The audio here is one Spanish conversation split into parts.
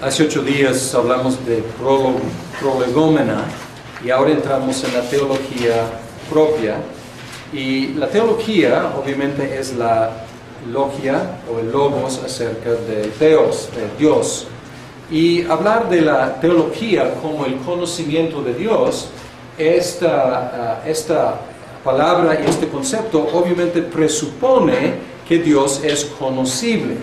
Hace 8 días hablamos de prolegómena y ahora entramos en la teología propia. Y la teología obviamente es la logia o el logos acerca de Theos, de Dios. Y hablar de la teología como el conocimiento de Dios, esta palabra y este concepto obviamente presupone que Dios es conocible.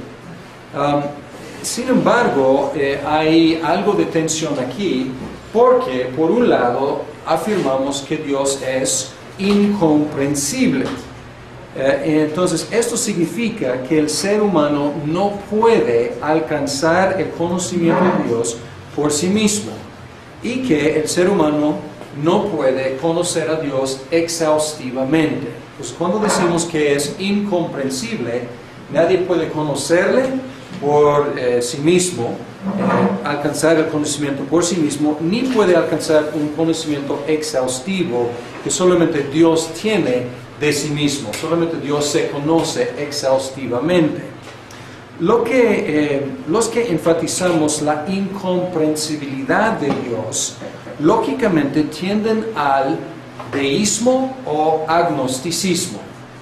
Sin embargo, hay algo de tensión aquí, porque por un lado afirmamos que Dios es incomprensible. Entonces, esto significa que el ser humano no puede alcanzar el conocimiento de Dios por sí mismo y que el ser humano no puede conocer a Dios exhaustivamente. Pues cuando decimos que es incomprensible, nadie puede conocerle por sí mismo, alcanzar el conocimiento por sí mismo, ni puede alcanzar un conocimiento exhaustivo que solamente Dios tiene de sí mismo. Solamente Dios se conoce exhaustivamente. Los que enfatizamos la incomprensibilidad de Dios, lógicamente tienden al deísmo o agnosticismo,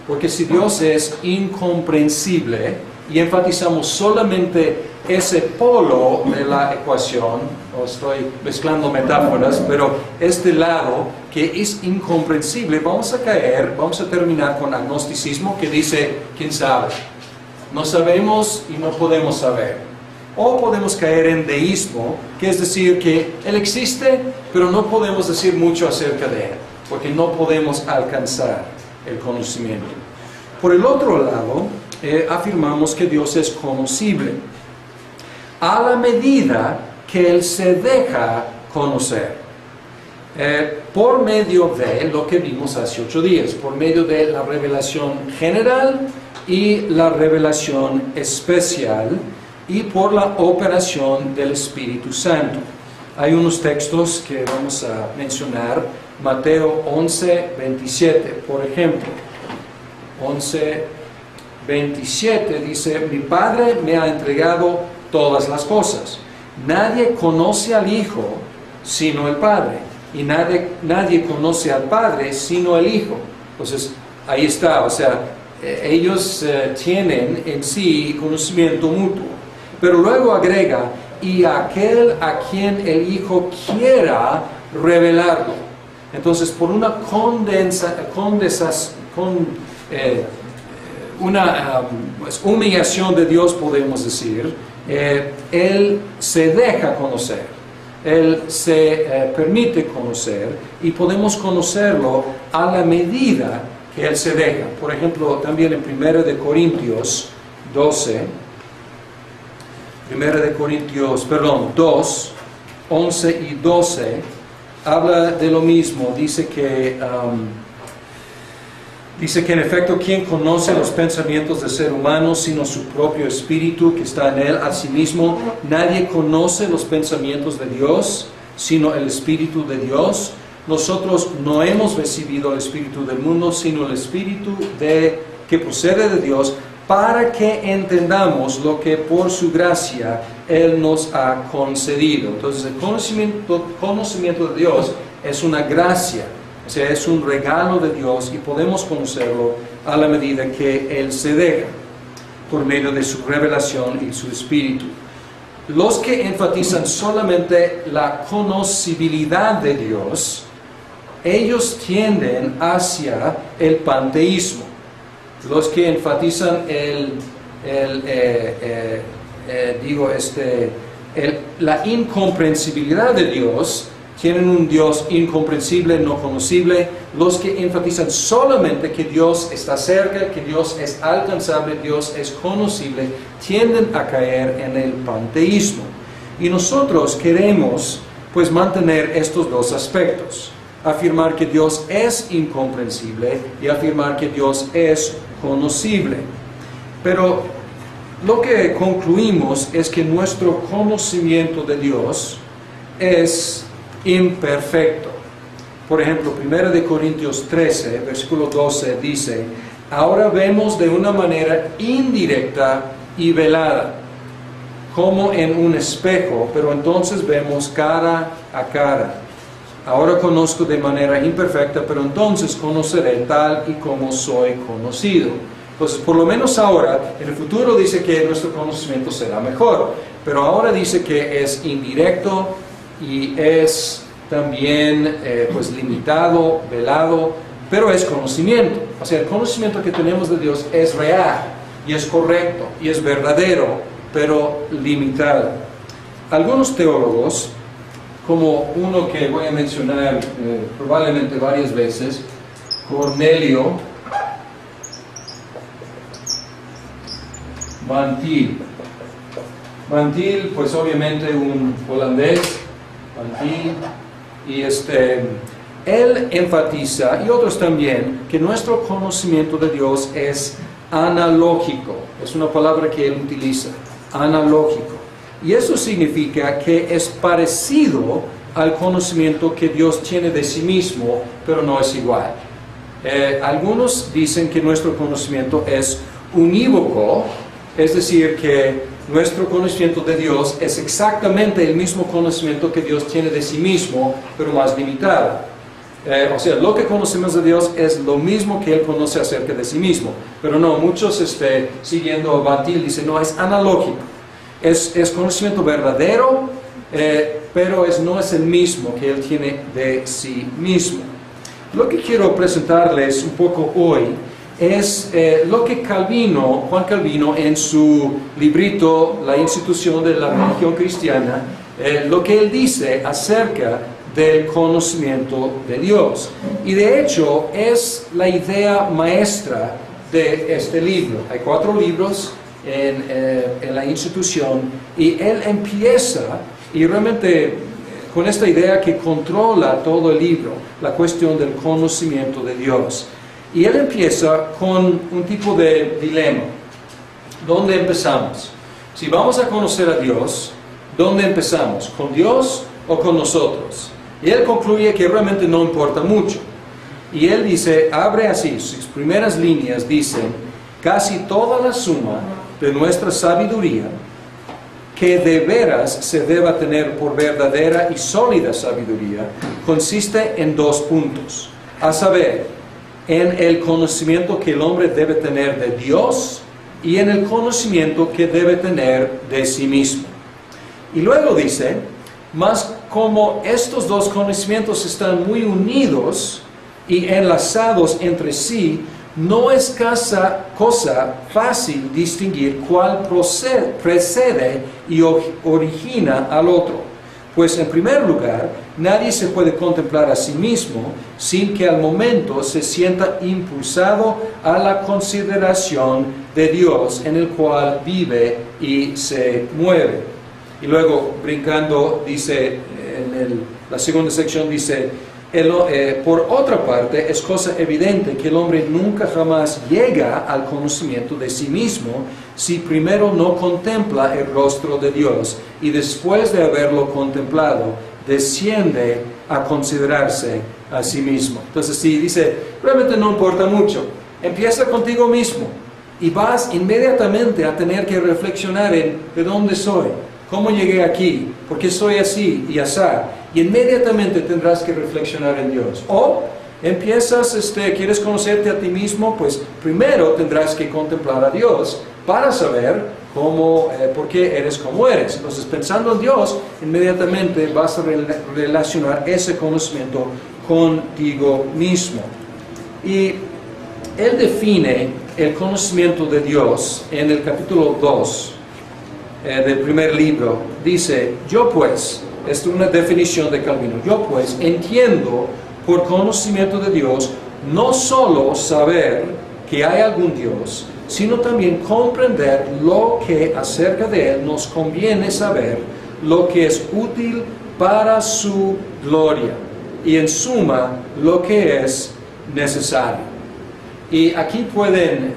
porque si Dios es incomprensible y enfatizamos solamente ese polo de la ecuación, o estoy mezclando metáforas, pero este lado que es incomprensible, vamos a terminar con agnosticismo que dice, ¿quién sabe? No sabemos y no podemos saber. O podemos caer en deísmo, que es decir que Él existe, pero no podemos decir mucho acerca de Él, porque no podemos alcanzar el conocimiento. Por el otro lado, afirmamos que Dios es conocible a la medida que Él se deja conocer, por medio de lo que vimos hace 8 días, por medio de la revelación general y la revelación especial y por la operación del Espíritu Santo. Hay unos textos que vamos a mencionar, Mateo 11:27, por ejemplo. 11:27 dice, mi Padre me ha entregado todas las cosas. Nadie conoce al Hijo sino el Padre, y nadie conoce al Padre sino el Hijo. Entonces, ahí está, o sea, ellos tienen en sí conocimiento mutuo. Pero luego agrega, y aquel a quien el Hijo quiera revelarlo. Entonces, por una humillación de Dios, podemos decir, Él se deja conocer, Él se permite conocer, y podemos conocerlo a la medida que Él se deja. Por ejemplo, también en 1 de Corintios 2, 11 y 12, habla de lo mismo. Dice que en efecto, ¿quién conoce los pensamientos del ser humano sino su propio espíritu que está en él? Asimismo, nadie conoce los pensamientos de Dios sino el Espíritu de Dios. Nosotros no hemos recibido el espíritu del mundo, sino el espíritu que procede de Dios, para que entendamos lo que por su gracia Él nos ha concedido. Entonces, el conocimiento de Dios es una gracia. O sea, es un regalo de Dios, y podemos conocerlo a la medida que Él se deja, por medio de su revelación y su Espíritu. Los que enfatizan solamente la conocibilidad de Dios, ellos tienden hacia el panteísmo. Los que enfatizan la incomprensibilidad de Dios, tienen un Dios incomprensible, no conocible. Los que enfatizan solamente que Dios está cerca, que Dios es alcanzable, Dios es conocible, tienden a caer en el panteísmo. Y nosotros queremos pues mantener estos dos aspectos: afirmar que Dios es incomprensible y afirmar que Dios es conocible. Pero lo que concluimos es que nuestro conocimiento de Dios es imperfecto. Por ejemplo, 1 de Corintios 13, versículo 12 dice, ahora vemos de una manera indirecta y velada, como en un espejo, pero entonces vemos cara a cara. Ahora conozco de manera imperfecta, pero entonces conoceré tal y como soy conocido. Entonces, por lo menos ahora, en el futuro dice que nuestro conocimiento será mejor, pero ahora dice que es indirecto y es también pues limitado, velado, pero es conocimiento. O sea, el conocimiento que tenemos de Dios es real y es correcto y es verdadero, pero limitado. Algunos teólogos, como uno que voy a mencionar probablemente varias veces, Cornelio Van Til. Van Til, pues obviamente un holandés, Van Til, y él enfatiza, y otros también, que nuestro conocimiento de Dios es analógico. Es una palabra que él utiliza, analógico. Y eso significa que es parecido al conocimiento que Dios tiene de sí mismo, pero no es igual. Algunos dicen que nuestro conocimiento es unívoco, es decir, que nuestro conocimiento de Dios es exactamente el mismo conocimiento que Dios tiene de sí mismo, pero más limitado. O sea, lo que conocemos de Dios es lo mismo que Él conoce acerca de sí mismo. Pero no, muchos siguiendo a Van Til dicen, no, es analógico. Es conocimiento verdadero, pero no es el mismo que Él tiene de sí mismo. Lo que quiero presentarles un poco hoy es lo que Juan Calvino, en su librito La institución de la religión cristiana, lo que él dice acerca del conocimiento de Dios. Y de hecho es la idea maestra de este libro. Hay 4 libros en la institución, y él empieza, y realmente con esta idea que controla todo el libro, la cuestión del conocimiento de Dios. Y él empieza con un tipo de dilema. ¿Dónde empezamos? Si vamos a conocer a Dios, ¿dónde empezamos? ¿Con Dios o con nosotros? Y él concluye que realmente no importa mucho. Y él dice, abre así, sus primeras líneas dicen, casi toda la suma de nuestra sabiduría, que de veras se deba tener por verdadera y sólida sabiduría, consiste en 2 puntos, a saber, en el conocimiento que el hombre debe tener de Dios y en el conocimiento que debe tener de sí mismo. Y luego dice, mas como estos 2 conocimientos están muy unidos y enlazados entre sí, no es cosa fácil distinguir cuál precede y origina al otro. Pues en primer lugar, nadie se puede contemplar a sí mismo sin que al momento se sienta impulsado a la consideración de Dios en el cual vive y se mueve. Y luego, brincando, dice, la segunda sección dice, por otra parte, es cosa evidente que el hombre nunca jamás llega al conocimiento de sí mismo si primero no contempla el rostro de Dios y después de haberlo contemplado, desciende a considerarse a sí mismo. Entonces, sí, dice, realmente no importa mucho. Empieza contigo mismo y vas inmediatamente a tener que reflexionar en de dónde soy, cómo llegué aquí, por qué soy así y asá. Y inmediatamente tendrás que reflexionar en Dios. O empiezas, quieres conocerte a ti mismo, pues primero tendrás que contemplar a Dios para saber por qué eres como eres. Entonces, pensando en Dios, inmediatamente vas a relacionar ese conocimiento contigo mismo. Y él define el conocimiento de Dios en el capítulo 2 del primer libro. Dice, yo pues, esta es una definición de Calvino, yo pues entiendo por conocimiento de Dios no solo saber que hay algún Dios, sino también comprender lo que acerca de Él nos conviene saber, lo que es útil para su gloria, y en suma, lo que es necesario. Y aquí pueden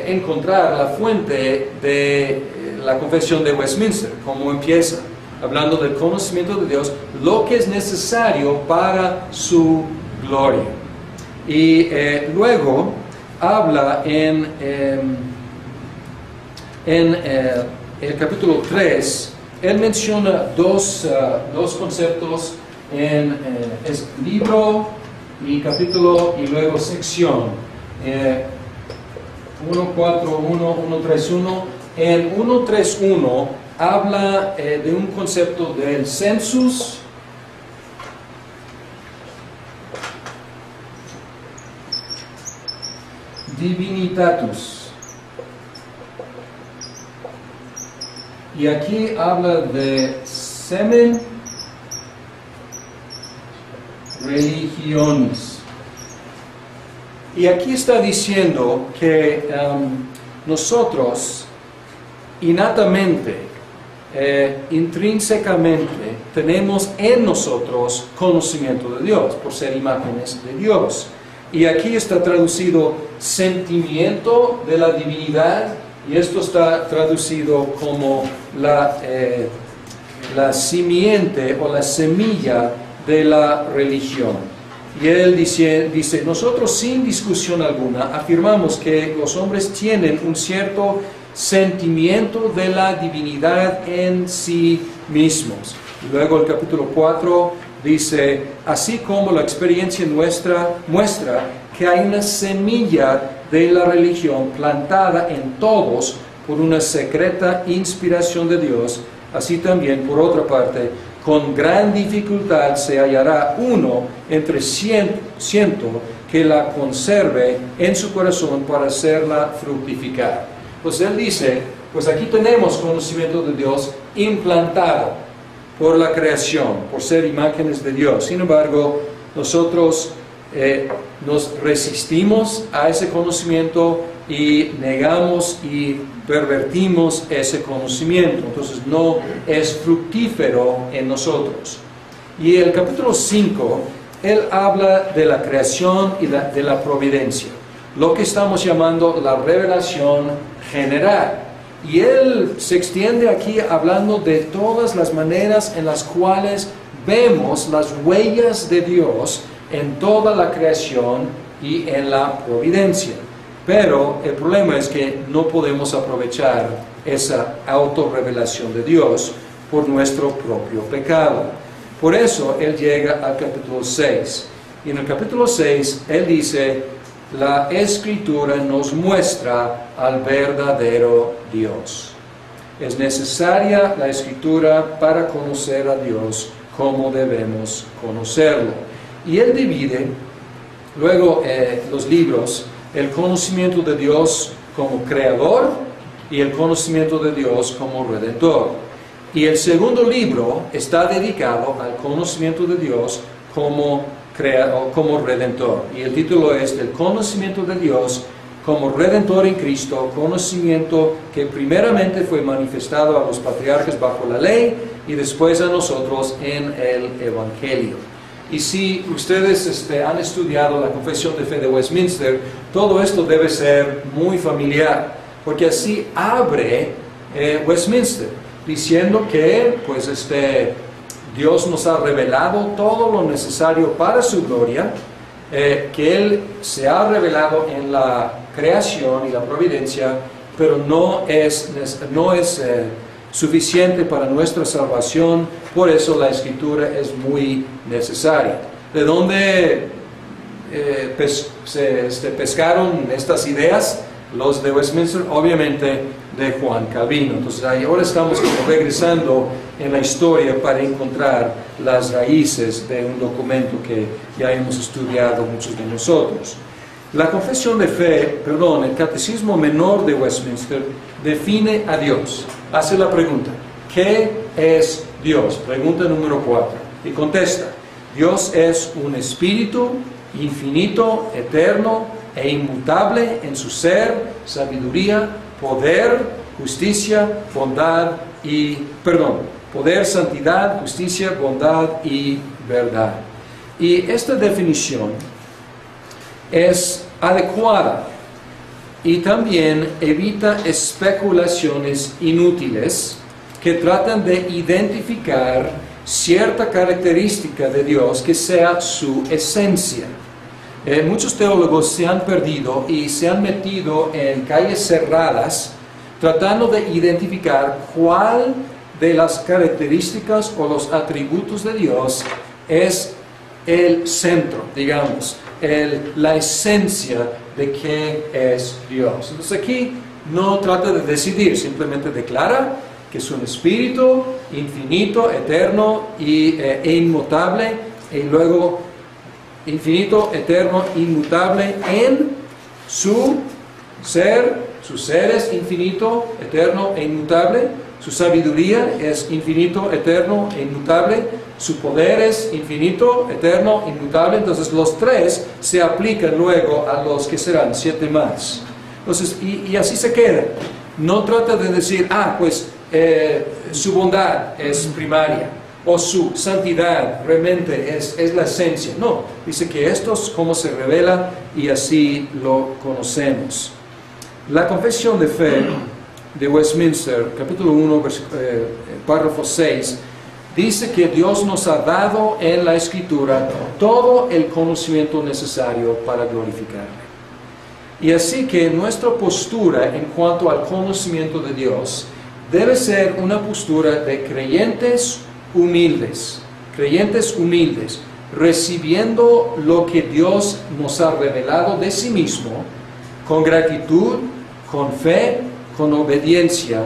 encontrar la fuente de la Confesión de Westminster, como empieza, hablando del conocimiento de Dios, lo que es necesario para su gloria. Y luego habla en el capítulo 3, él menciona dos conceptos en es libro y capítulo y luego sección. 1.4.1, 1.3.1. En 1.3.1 habla de un concepto del census, divinitatus. Y aquí habla de semen religionis. Y aquí está diciendo que nosotros innatamente, intrínsecamente, tenemos en nosotros conocimiento de Dios, por ser imágenes de Dios. Y aquí está traducido sentimiento de la divinidad, y esto está traducido como la simiente o la semilla de la religión. Y él dice, nosotros sin discusión alguna afirmamos que los hombres tienen un cierto sentimiento de la divinidad en sí mismos. Y luego el capítulo 4 dice, así como la experiencia nuestra muestra que hay una semilla de la religión plantada en todos por una secreta inspiración de Dios, así también, por otra parte, con gran dificultad se hallará uno entre ciento que la conserve en su corazón para hacerla fructificar. Pues él dice, pues aquí tenemos conocimiento de Dios implantado por la creación, por ser imágenes de Dios. Sin embargo, nosotros nos resistimos a ese conocimiento y negamos y pervertimos ese conocimiento. Entonces no es fructífero en nosotros. Y el capítulo 5, él habla de la creación y de la providencia, lo que estamos llamando la revelación general. Y él se extiende aquí hablando de todas las maneras en las cuales vemos las huellas de Dios en toda la creación y en la providencia. Pero el problema es que no podemos aprovechar esa autorrevelación de Dios por nuestro propio pecado. Por eso él llega al capítulo 6. Y en el capítulo 6 él dice, la Escritura nos muestra al verdadero Dios. Es necesaria la Escritura para conocer a Dios como debemos conocerlo. Y él divide luego los libros, el conocimiento de Dios como creador y el conocimiento de Dios como redentor. Y el segundo libro está dedicado al conocimiento de Dios como redentor. Y el título es el conocimiento de Dios como redentor en Cristo, conocimiento que primeramente fue manifestado a los patriarcas bajo la ley y después a nosotros en el Evangelio. Y si ustedes han estudiado la Confesión de Fe de Westminster, todo esto debe ser muy familiar, porque así abre Westminster, diciendo que pues, Dios nos ha revelado todo lo necesario para su gloria, que Él se ha revelado en la creación y la providencia, pero no es suficiente para nuestra salvación. Por eso la Escritura es muy necesaria. ¿De dónde pescaron estas ideas los de Westminster? Obviamente de Juan Calvino. Entonces ahora estamos como regresando en la historia para encontrar las raíces de un documento que ya hemos estudiado muchos de nosotros. La confesión de fe, el Catecismo Menor de Westminster define a Dios. Hace la pregunta, ¿qué es Dios? Pregunta número 4. Y contesta, Dios es un espíritu infinito, eterno e inmutable en su ser, sabiduría, poder, justicia, poder, santidad, justicia, bondad y verdad. Y esta definición es adecuada y también evita especulaciones inútiles que tratan de identificar cierta característica de Dios que sea su esencia. Muchos teólogos se han perdido y se han metido en calles cerradas tratando de identificar cuál de las características o los atributos de Dios es el centro, digamos, la esencia de qué es Dios. Entonces aquí no trata de decidir, simplemente declara que es un espíritu infinito, eterno e inmutable, y luego infinito, eterno, inmutable en su ser es infinito, eterno e inmutable, su sabiduría es infinito, eterno e inmutable, su poder es infinito, eterno, inmutable. Entonces los tres se aplican luego a los que serán 7 más. Entonces, y así se queda. No trata de decir, pues su bondad es primaria, o su santidad realmente es la esencia. No, dice que esto es como se revela y así lo conocemos. La Confesión de Fe de Westminster, capítulo 1, párrafo 6, dice que Dios nos ha dado en la Escritura todo el conocimiento necesario para glorificarle. Y así que nuestra postura en cuanto al conocimiento de Dios debe ser una postura de creyentes humildes, recibiendo lo que Dios nos ha revelado de sí mismo, con gratitud, con fe, con obediencia,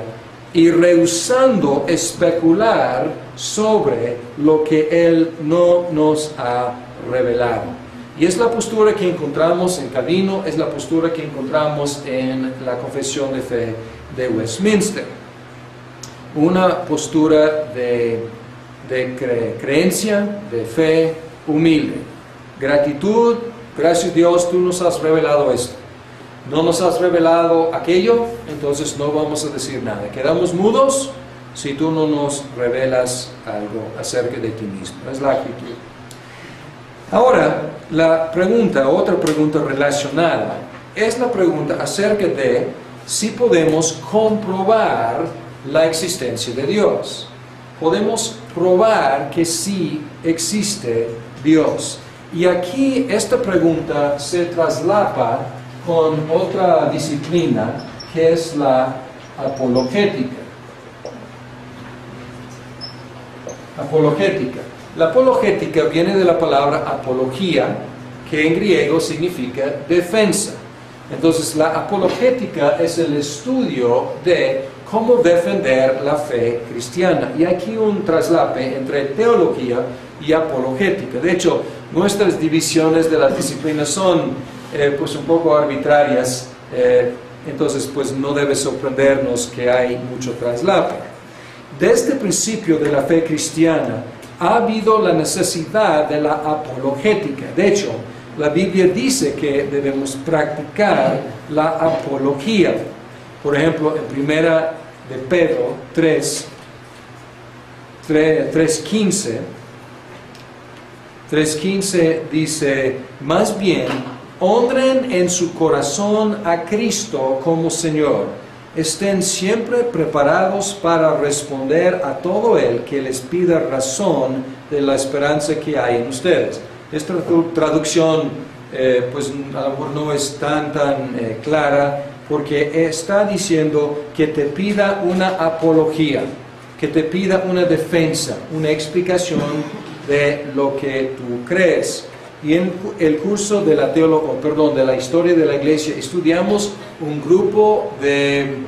y rehusando especular sobre lo que Él no nos ha revelado. Y es la postura que encontramos en Calvino, es la postura que encontramos en la Confesión de Fe de Westminster. Una postura de creencia, de fe humilde. Gratitud, gracias a Dios, tú nos has revelado esto. No nos has revelado aquello, entonces no vamos a decir nada. Quedamos mudos si tú no nos revelas algo acerca de ti mismo. Es la actitud. Ahora, otra pregunta relacionada, es la pregunta acerca de si podemos comprobar la existencia de Dios. Podemos probar que sí existe Dios. Y aquí esta pregunta se traslapa con otra disciplina que es la apologética. La apologética viene de la palabra apología, que en griego significa defensa. Entonces la apologética es el estudio de cómo defender la fe cristiana. Y aquí un traslape entre teología y apologética. De hecho, nuestras divisiones de las disciplinas son pues un poco arbitrarias, entonces pues no debe sorprendernos que hay mucho traslape. Desde el principio de la fe cristiana ha habido la necesidad de la apologética. De hecho, la Biblia dice que debemos practicar la apología. Por ejemplo, en primera de Pedro 3:15 dice, más bien, honren en su corazón a Cristo como Señor. Estén siempre preparados para responder a todo el que les pida razón de la esperanza que hay en ustedes. Esta traducción pues a lo mejor no es tan clara, porque está diciendo que te pida una apología, que te pida una defensa, una explicación de lo que tú crees. Y en el curso de de la historia de la iglesia estudiamos un grupo de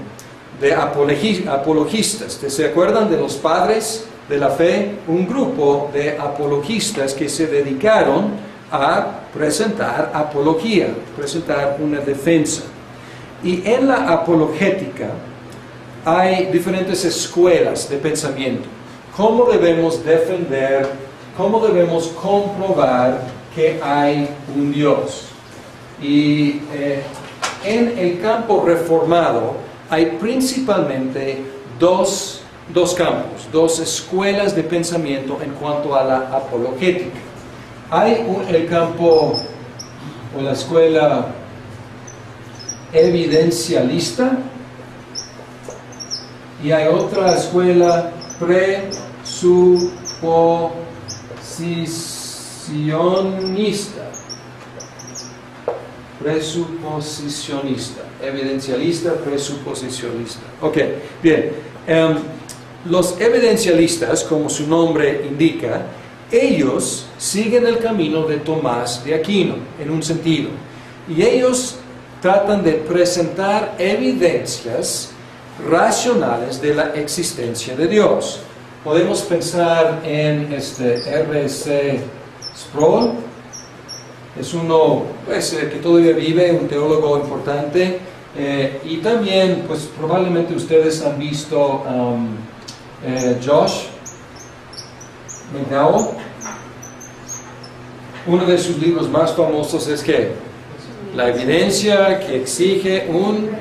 apologistas. ¿Se acuerdan de los padres de la fe? Un grupo de apologistas que se dedicaron a presentar apología, presentar una defensa. Y en la apologética hay diferentes escuelas de pensamiento. ¿Cómo debemos defender, cómo debemos comprobar que hay un Dios? Y en el campo reformado hay principalmente dos campos, dos escuelas de pensamiento en cuanto a la apologética. Hay el campo o la escuela evidencialista y hay otra escuela presuposicionista. Presuposicionista. Evidencialista, presuposicionista. Ok, bien. Los evidencialistas, como su nombre indica, ellos siguen el camino de Tomás de Aquino, en un sentido. Y ellos tratan de presentar evidencias racionales de la existencia de Dios. Podemos pensar en R.C. Sproul, es uno que todavía vive, un teólogo importante, y también, pues probablemente ustedes han visto Josh McDowell. Uno de sus libros más famosos es que la evidencia que exige un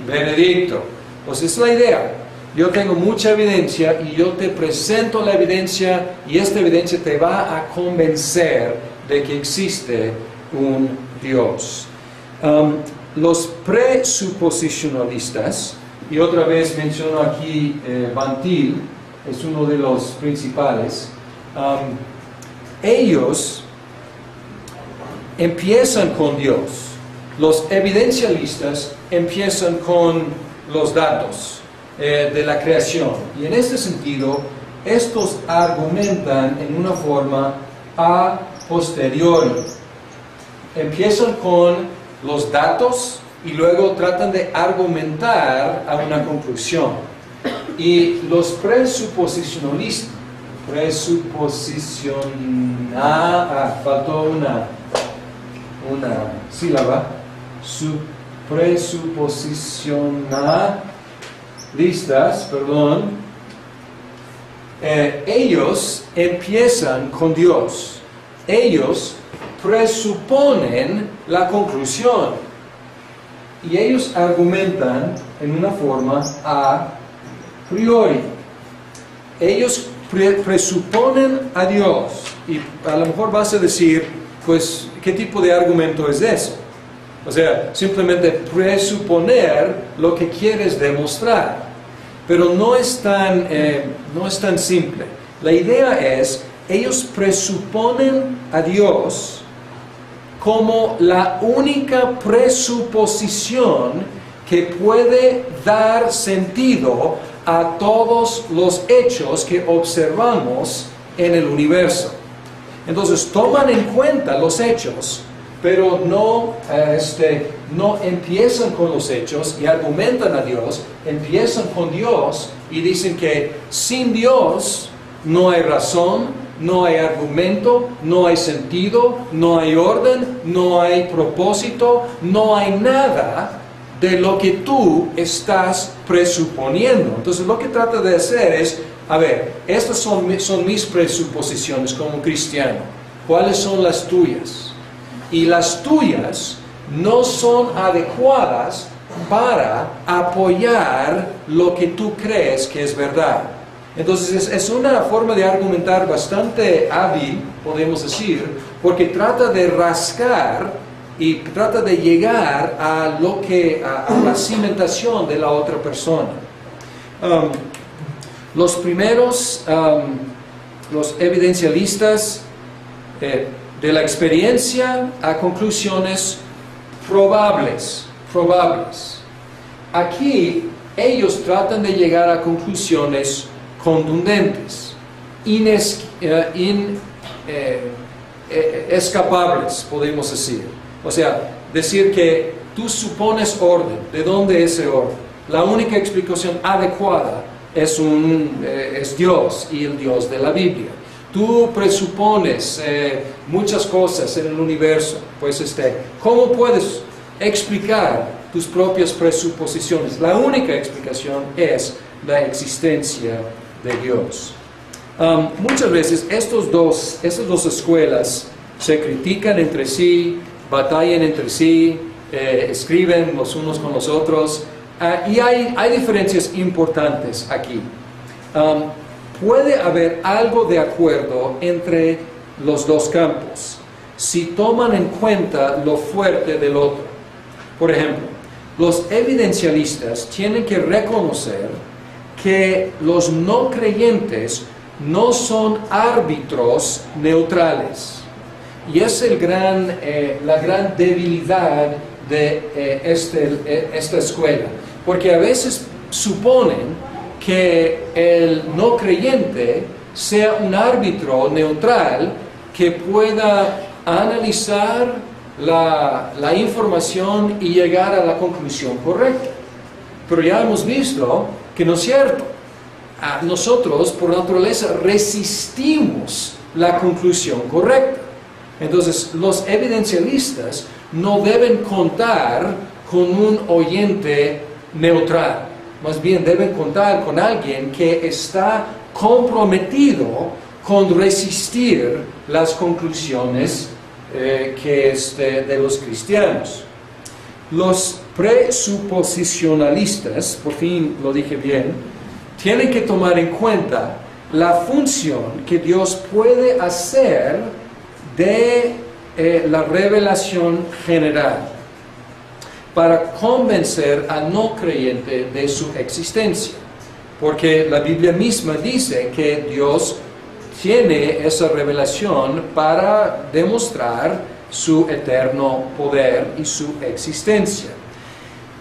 veredicto. Pues esa es la idea. Yo tengo mucha evidencia y yo te presento la evidencia y esta evidencia te va a convencer de que existe un Dios. Los presuposicionalistas, y otra vez menciono aquí Van Til, es uno de los principales, ellos empiezan con Dios. Los evidencialistas empiezan con los datos de la creación. Y en este sentido, estos argumentan en una forma a posteriori. Empiezan con los datos y luego tratan de argumentar a una conclusión. Y los presuposicionalistas, faltó una sílaba, presuposicionalistas, ellos empiezan con Dios. Ellos presuponen la conclusión y ellos argumentan en una forma a priori. Ellos presuponen a Dios y a lo mejor vas a decir, pues, ¿qué tipo de argumento es eso? O sea, simplemente presuponer lo que quieres demostrar. Pero no es tan simple. La idea es, ellos presuponen a Dios como la única presuposición que puede dar sentido a todos los hechos que observamos en el universo. Entonces toman en cuenta los hechos, pero no empiezan con los hechos y argumentan a Dios, empiezan con Dios y dicen que sin Dios no hay razón, no hay argumento, no hay sentido, no hay orden, no hay propósito, no hay nada de lo que tú estás presuponiendo. Entonces lo que trata de hacer es, a ver, estas son mis presuposiciones como cristiano. ¿Cuáles son las tuyas? Y las tuyas no son adecuadas para apoyar lo que tú crees que es verdad. Entonces es una forma de argumentar bastante hábil, podemos decir, porque trata de rascar y trata de llegar a la cimentación de la otra persona. Los primeros, los evidencialistas de la experiencia a conclusiones probables. Aquí ellos tratan de llegar a conclusiones contundentes, escapables, podemos decir. O sea, decir que tú supones orden. ¿De dónde es ese orden? La única explicación adecuada es Dios y el Dios de la Biblia. Tú presupones muchas cosas en el universo. Pues ¿cómo puedes explicar tus propias presuposiciones? La única explicación es la existencia de Dios. Muchas veces estas dos escuelas se critican entre sí, batallan entre sí, escriben los unos con los otros, y hay diferencias importantes aquí. Puede haber algo de acuerdo entre los dos campos si toman en cuenta lo fuerte del otro. Por ejemplo, los evidencialistas tienen que reconocer que los no creyentes no son árbitros neutrales. Y es la gran debilidad de esta escuela, porque a veces suponen que el no creyente sea un árbitro neutral que pueda analizar la información y llegar a la conclusión correcta. Pero ya hemos visto que no es cierto. Nosotros, por naturaleza, resistimos la conclusión correcta. Entonces, los evidencialistas no deben contar con un oyente neutral. Más bien, deben contar con alguien que está comprometido con resistir las conclusiones de los cristianos. Los presuposicionalistas, por fin lo dije bien, tienen que tomar en cuenta la función que Dios puede hacer de la revelación general para convencer al no creyente de su existencia. Porque la Biblia misma dice que Dios tiene esa revelación para demostrar su eterno poder y su existencia.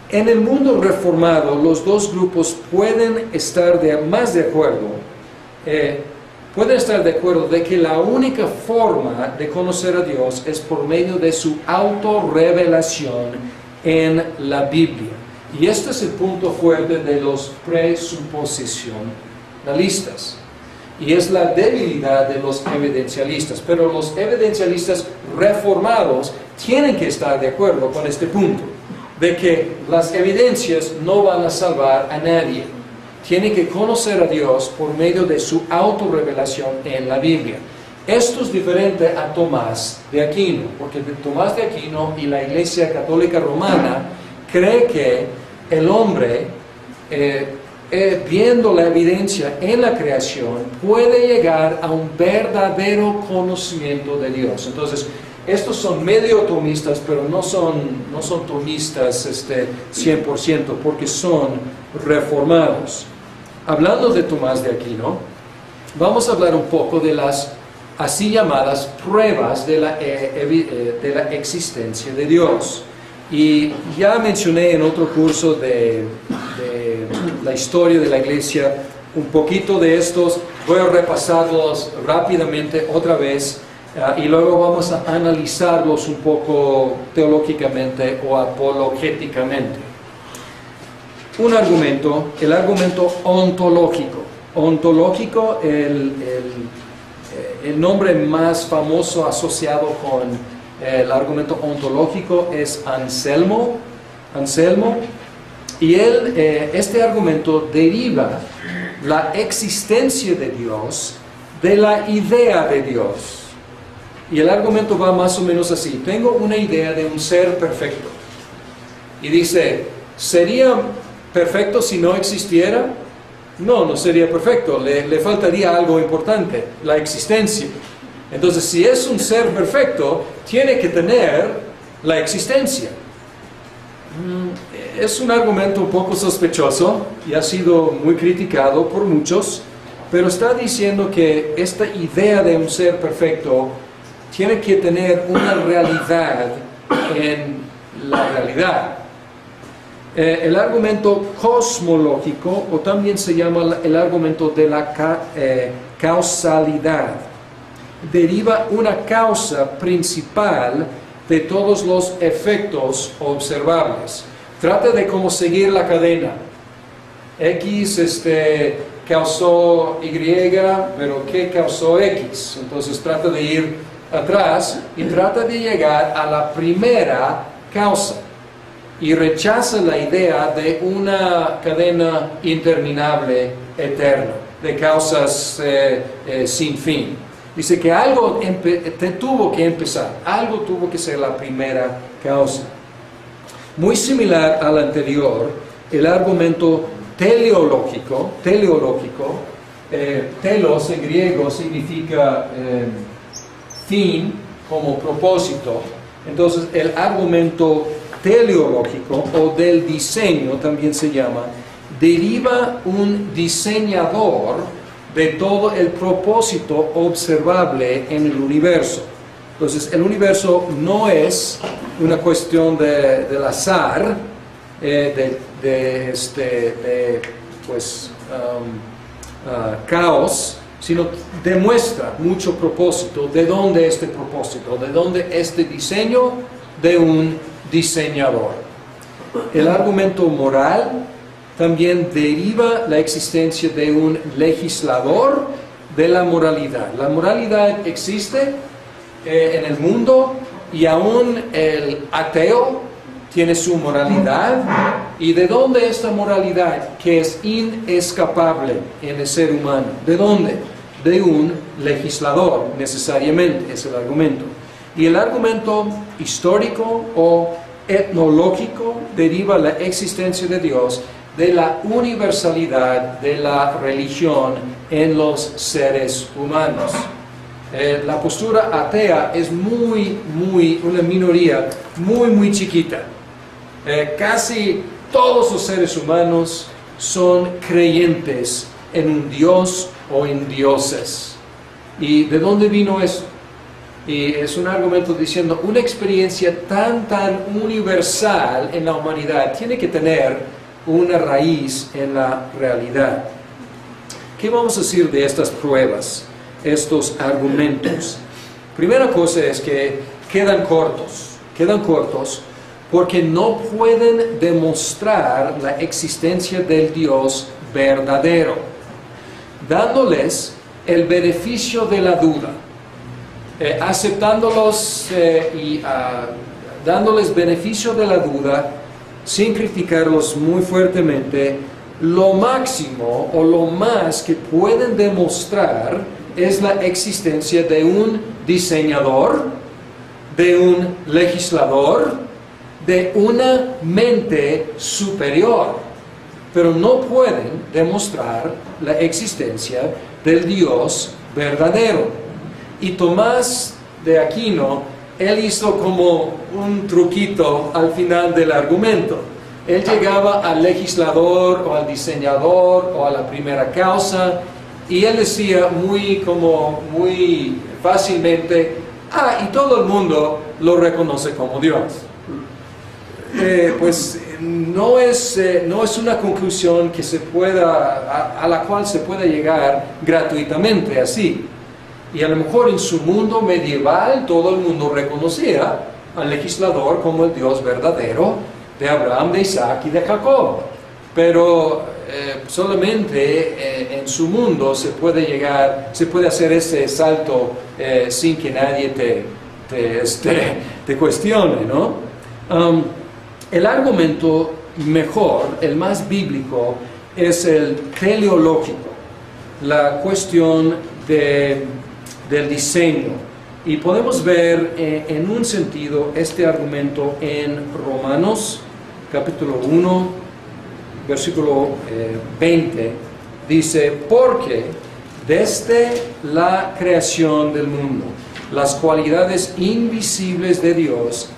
En el mundo reformado, los dos grupos pueden estar más de acuerdo. Pueden estar de acuerdo de que la única forma de conocer a Dios es por medio de su autorrevelación en la Biblia. Y este es el punto fuerte de los presuposicionalistas. Y es la debilidad de los evidencialistas. Pero los evidencialistas reformados tienen que estar de acuerdo con este punto, de que las evidencias no van a salvar a nadie. Tienen que conocer a Dios por medio de su autorrevelación en la Biblia. Esto es diferente a Tomás de Aquino, porque Tomás de Aquino y la Iglesia Católica Romana cree que el hombre, viendo la evidencia en la creación, puede llegar a un verdadero conocimiento de Dios. Entonces, estos son medio tomistas, pero no son tomistas 100%, porque son reformados. Hablando de Tomás de Aquino, vamos a hablar un poco de las así llamadas pruebas de la existencia de Dios. Y ya mencioné en otro curso de la historia de la iglesia un poquito de estos. Voy a repasarlos rápidamente otra vez y luego vamos a analizarlos un poco teológicamente o apologéticamente. Un argumento, el argumento ontológico. Ontológico, el nombre más famoso asociado con el argumento ontológico es Anselmo, y este argumento deriva la existencia de Dios de la idea de Dios. Y el argumento va más o menos así: tengo una idea de un ser perfecto, y dice, ¿sería perfecto si no existiera? No sería perfecto, le faltaría algo importante, la existencia. Entonces, si es un ser perfecto, tiene que tener la existencia. Es un argumento un poco sospechoso y ha sido muy criticado por muchos, pero está diciendo que esta idea de un ser perfecto tiene que tener una realidad en la realidad. El argumento cosmológico, o también se llama el argumento de la causalidad, deriva una causa principal de todos los efectos observables. Trata de cómo seguir la cadena. X causó Y, pero ¿qué causó X? Entonces trata de ir atrás y trata de llegar a la primera causa. Y rechaza la idea de una cadena interminable, eterna, de causas sin fin. Dice que algo tuvo que empezar, algo tuvo que ser la primera causa. Muy similar al anterior, el argumento teleológico, telos en griego significa fin como propósito. Entonces el argumento teleológico o del diseño también se llama, deriva un diseñador de todo el propósito observable en el universo. Entonces el universo no es una cuestión del azar, caos, sino demuestra mucho propósito. ¿De dónde este propósito? ¿De dónde este diseño? De un diseñador. El argumento moral también deriva la existencia de un legislador de la moralidad. La moralidad existe en el mundo y aún el ateo tiene su moralidad. ¿Y de dónde esta moralidad que es inescapable en el ser humano? ¿De dónde? De un legislador, necesariamente, es el argumento. Y el argumento histórico o etnológico deriva la existencia de Dios de la universalidad de la religión en los seres humanos. La postura atea es una minoría muy chiquita. Casi todos los seres humanos son creyentes en un Dios o en dioses. ¿Y de dónde vino eso? Y es un argumento diciendo, una experiencia tan universal en la humanidad tiene que tener una raíz en la realidad. ¿Qué vamos a decir de estas pruebas, estos argumentos? Primera cosa es que quedan cortos porque no pueden demostrar la existencia del Dios verdadero, dándoles el beneficio de la duda, aceptándolos y dándoles beneficio de la duda, sin criticarlos muy fuertemente. Lo máximo o lo más que pueden demostrar es la existencia de un diseñador, de un legislador, de una mente superior, pero no pueden demostrar la existencia del Dios verdadero. Y Tomás de Aquino, él hizo como un truquito al final del argumento. Él llegaba al legislador o al diseñador o a la primera causa y él decía muy fácilmente, y todo el mundo lo reconoce como Dios. Pues no es una conclusión que a la cual se pueda llegar gratuitamente así. Y a lo mejor en su mundo medieval todo el mundo reconocía al legislador como el Dios verdadero de Abraham, de Isaac y de Jacob. Pero solamente en su mundo se puede hacer ese salto sin que nadie te cuestione, ¿no? El argumento mejor, el más bíblico, es el teleológico, la cuestión del diseño. Y podemos ver en un sentido este argumento en Romanos capítulo 1, versículo 20. Dice, porque desde la creación del mundo, las cualidades invisibles de Dios,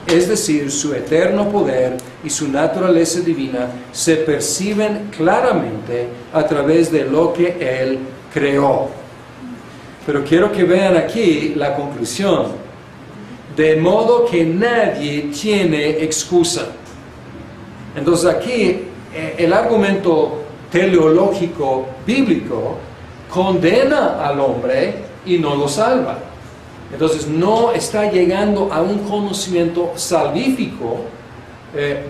es decir, su eterno poder y su naturaleza divina, se perciben claramente a través de lo que Él creó. Pero quiero que vean aquí la conclusión. De modo que nadie tiene excusa. Entonces aquí el argumento teleológico bíblico condena al hombre y no lo salva. Entonces no está llegando a un conocimiento salvífico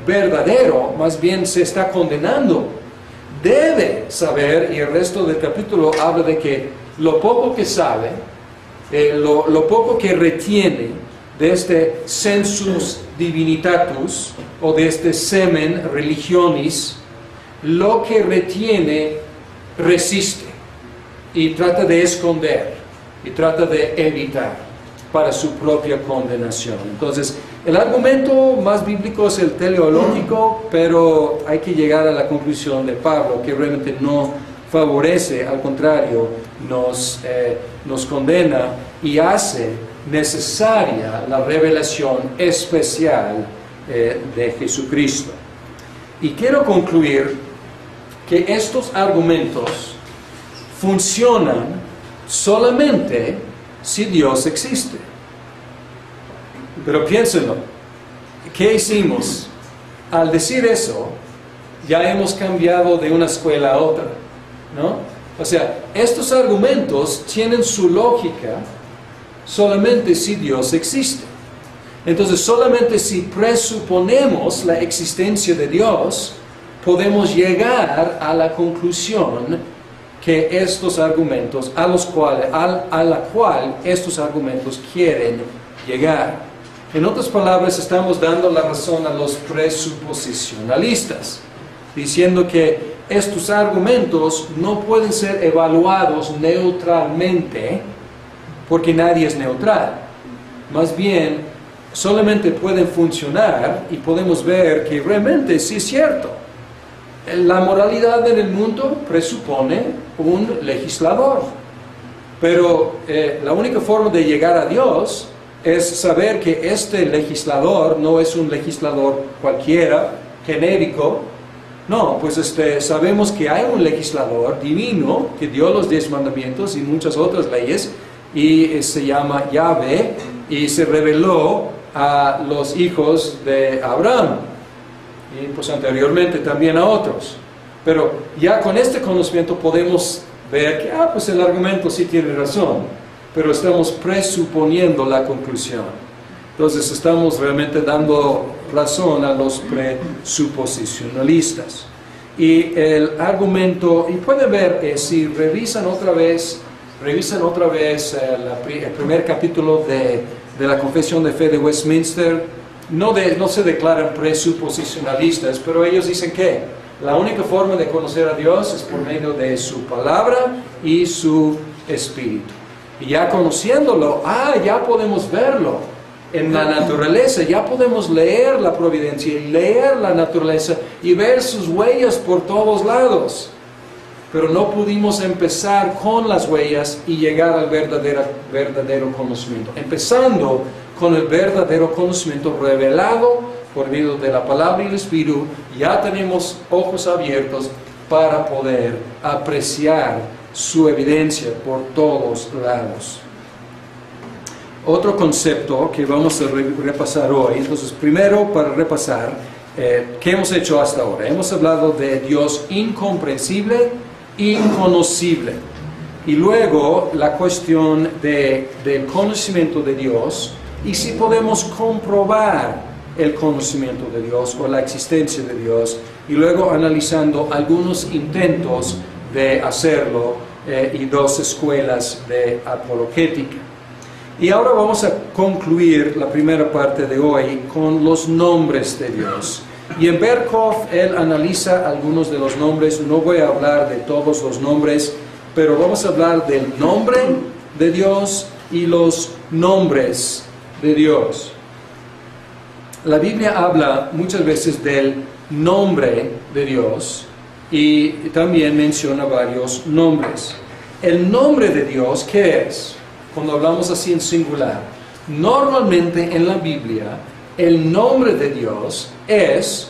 verdadero, más bien se está condenando. Debe saber, y el resto del capítulo habla de que lo poco que sabe, lo poco que retiene de este sensus divinitatus o de este semen religionis, lo que retiene resiste y trata de esconder y trata de evitar para su propia condenación. Entonces, el argumento más bíblico es el teleológico, pero hay que llegar a la conclusión de Pablo, que realmente no favorece, al contrario, nos condena y hace necesaria la revelación especial de Jesucristo. Y quiero concluir que estos argumentos funcionan solamente si Dios existe. Pero piénsenlo, ¿qué hicimos? Al decir eso, ya hemos cambiado de una escuela a otra, ¿no? O sea, estos argumentos tienen su lógica solamente si Dios existe. Entonces, solamente si presuponemos la existencia de Dios, podemos llegar a la conclusión que estos argumentos, a la cual estos argumentos quieren llegar. En otras palabras, estamos dando la razón a los presuposicionalistas, diciendo que estos argumentos no pueden ser evaluados neutralmente, porque nadie es neutral. Más bien, solamente pueden funcionar y podemos ver que realmente sí es cierto. La moralidad en el mundo presupone un legislador, pero la única forma de llegar a Dios es saber que este legislador no es un legislador cualquiera, genérico. No, pues sabemos que hay un legislador divino que dio los 10 mandamientos y muchas otras leyes, y se llama Yahvé, y se reveló a los hijos de Abraham, y pues anteriormente también a otros. Pero ya con este conocimiento podemos ver que, pues el argumento sí tiene razón, pero estamos presuponiendo la conclusión. Entonces estamos realmente dando razón a los presuposicionalistas. Y el argumento, y pueden ver, si revisan otra vez el primer capítulo de la Confesión de Fe de Westminster, no se declaran presuposicionalistas, pero ellos dicen que la única forma de conocer a Dios es por medio de su palabra y su espíritu. Y ya conociéndolo, ya podemos verlo en la naturaleza, ya podemos leer la providencia y leer la naturaleza y ver sus huellas por todos lados. Pero no pudimos empezar con las huellas y llegar al verdadero conocimiento. Empezando con el verdadero conocimiento revelado por medio de la palabra y el Espíritu, ya tenemos ojos abiertos para poder apreciar su evidencia por todos lados. Otro concepto que vamos a repasar hoy. Entonces, primero, para repasar, ¿qué hemos hecho hasta ahora? Hemos hablado de Dios incomprensible, inconocible. Y luego, la cuestión del conocimiento de Dios, y si podemos comprobar el conocimiento de Dios o la existencia de Dios, y luego analizando algunos intentos de hacerlo y 2 escuelas de apologética. Y ahora vamos a concluir la primera parte de hoy con los nombres de Dios. Y en Berkhof él analiza algunos de los nombres. No voy a hablar de todos los nombres, pero vamos a hablar del nombre de Dios y los nombres de Dios. La Biblia habla muchas veces del nombre de Dios y también menciona varios nombres. El nombre de Dios, ¿qué es? Cuando hablamos así en singular, normalmente en la Biblia, el nombre de Dios es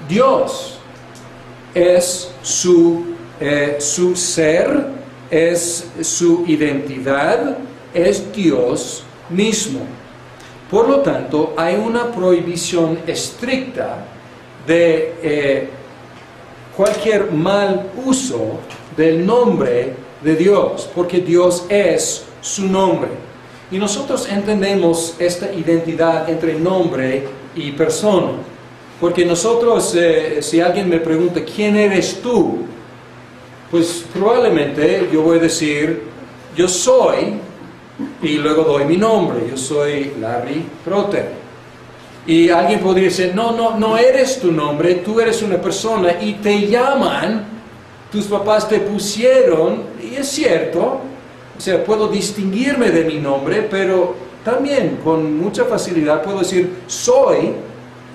Dios. Es su ser, es su identidad, es Dios mismo. Por lo tanto, hay una prohibición estricta de cualquier mal uso del nombre de Dios, porque Dios es su nombre. Y nosotros entendemos esta identidad entre nombre y persona. Porque nosotros, si alguien me pregunta, ¿quién eres tú? Pues probablemente yo voy a decir, yo soy, y luego doy mi nombre, yo soy Larry Proter. Y alguien podría decir, no eres tu nombre, tú eres una persona y te llaman, tus papás te pusieron, y es cierto. O sea, puedo distinguirme de mi nombre, pero también con mucha facilidad puedo decir soy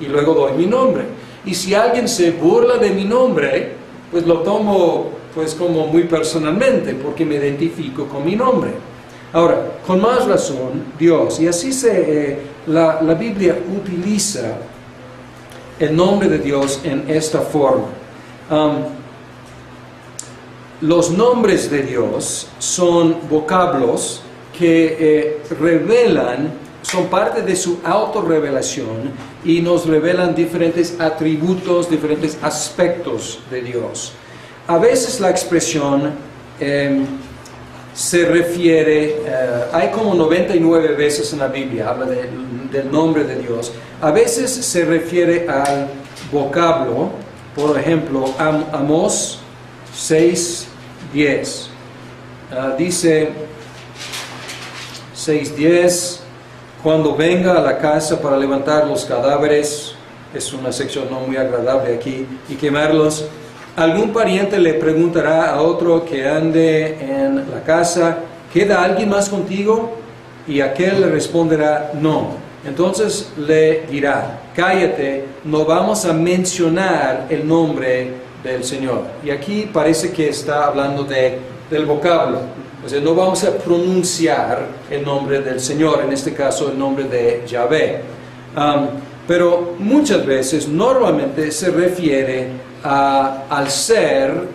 y luego doy mi nombre. Y si alguien se burla de mi nombre, pues lo tomo pues como muy personalmente, porque me identifico con mi nombre. Ahora, con más razón, Dios. Y así la Biblia utiliza el nombre de Dios en esta forma. Los nombres de Dios son vocablos que revelan son parte de su autorrevelación y nos revelan diferentes atributos, diferentes aspectos de Dios. A veces la expresión se refiere, hay como 99 veces en la Biblia, habla del nombre de Dios. A veces se refiere al vocablo, por ejemplo, Amós 6:10. Dice 6:10, cuando venga a la casa para levantar los cadáveres, es una sección no muy agradable aquí, y quemarlos, algún pariente le preguntará a otro que ande en la casa, ¿queda alguien más contigo? Y aquel le responderá, no. Entonces le dirá, cállate, no vamos a mencionar el nombre del Señor. Y aquí parece que está hablando del vocablo. O sea, no vamos a pronunciar el nombre del Señor, en este caso el nombre de Yahvé. Pero muchas veces, normalmente se refiere al ser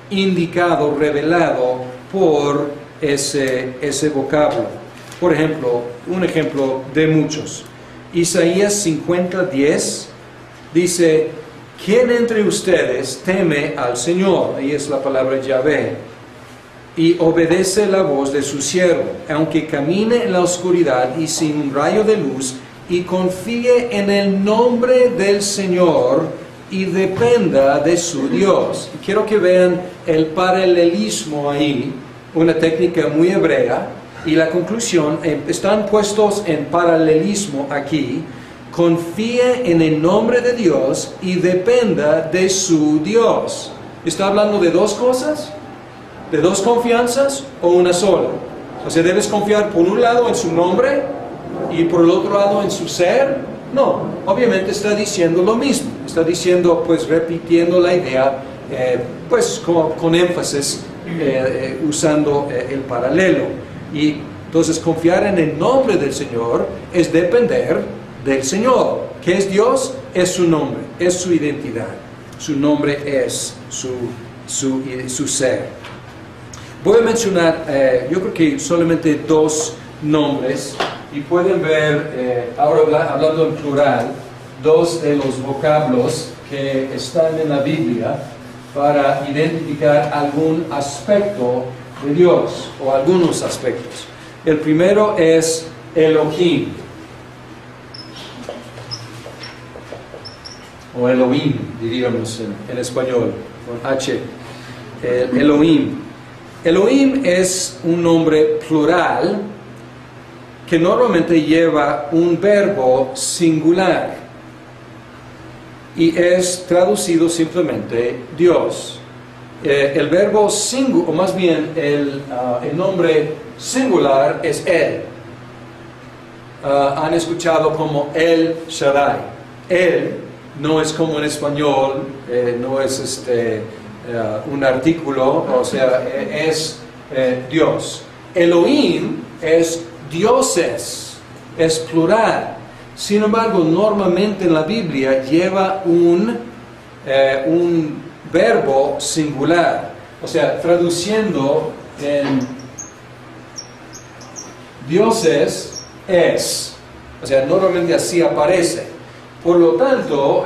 indicado, revelado por ese vocablo. Por ejemplo, un ejemplo de muchos. Isaías 50:10 dice, ¿quién entre ustedes teme al Señor? Ahí es la palabra Yahvé. Y obedece la voz de su siervo, aunque camine en la oscuridad y sin un rayo de luz, y confíe en el nombre del Señor y dependa de su Dios. Y quiero que vean el paralelismo ahí, una técnica muy hebrea, y la conclusión, están puestos en paralelismo aquí. Confíe en el nombre de Dios y dependa de su Dios. ¿Está hablando de dos cosas? ¿De dos confianzas o una sola? O sea, ¿debes confiar por un lado en su nombre y por el otro lado en su ser? No, obviamente está diciendo lo mismo. Está diciendo, pues repitiendo la idea, pues con énfasis, usando el paralelo. Y entonces confiar en el nombre del Señor es depender del Señor. ¿Qué es Dios? Es su nombre, es su identidad. Su nombre es su ser. Voy a mencionar, yo creo que solamente dos nombres, y pueden ver, ahora hablando en plural, dos de los vocablos que están en la Biblia para identificar algún aspecto de Dios, o algunos aspectos. El primero es Elohim, o Elohim, diríamos en español, con H, Elohim. Elohim es un nombre plural que normalmente lleva un verbo singular y es traducido simplemente Dios. El verbo singular, o más bien el nombre singular es Él. Han escuchado como El Shaddai. Él no es como en español, no es un artículo, o sea, es Dios. Elohim es dioses, es plural. Sin embargo, normalmente en la Biblia lleva un verbo singular. O sea, traduciendo en dioses es. O sea, normalmente así aparece. Por lo tanto,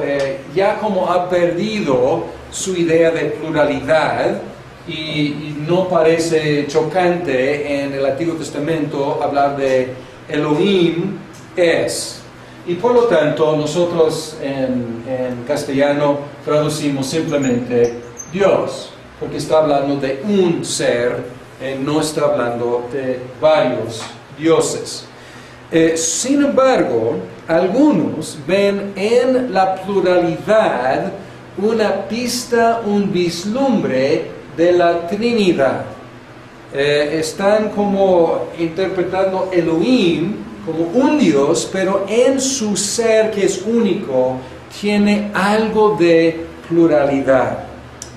ya como ha perdido su idea de pluralidad y no parece chocante en el Antiguo Testamento hablar de Elohim es. Y por lo tanto nosotros en castellano traducimos simplemente Dios, porque está hablando de un ser, no está hablando de varios dioses. Sin embargo, algunos ven en la pluralidad una pista, un vislumbre de la Trinidad. Están como interpretando Elohim como un Dios, pero en su ser que es único, tiene algo de pluralidad.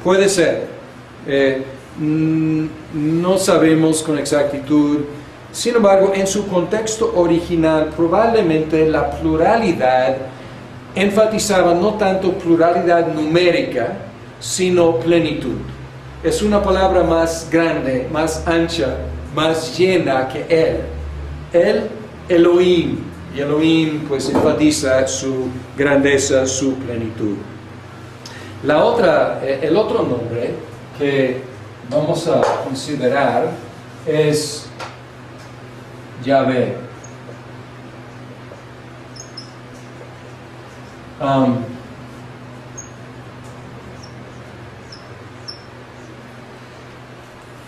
Puede ser. No sabemos con exactitud. Sin embargo, en su contexto original, probablemente la pluralidad enfatizaba no tanto pluralidad numérica, sino plenitud. Es una palabra más grande, más ancha, más llena que Él. Él, Elohim, Y Elohim pues enfatiza su grandeza, su plenitud. El otro nombre que vamos a considerar es Yahvé.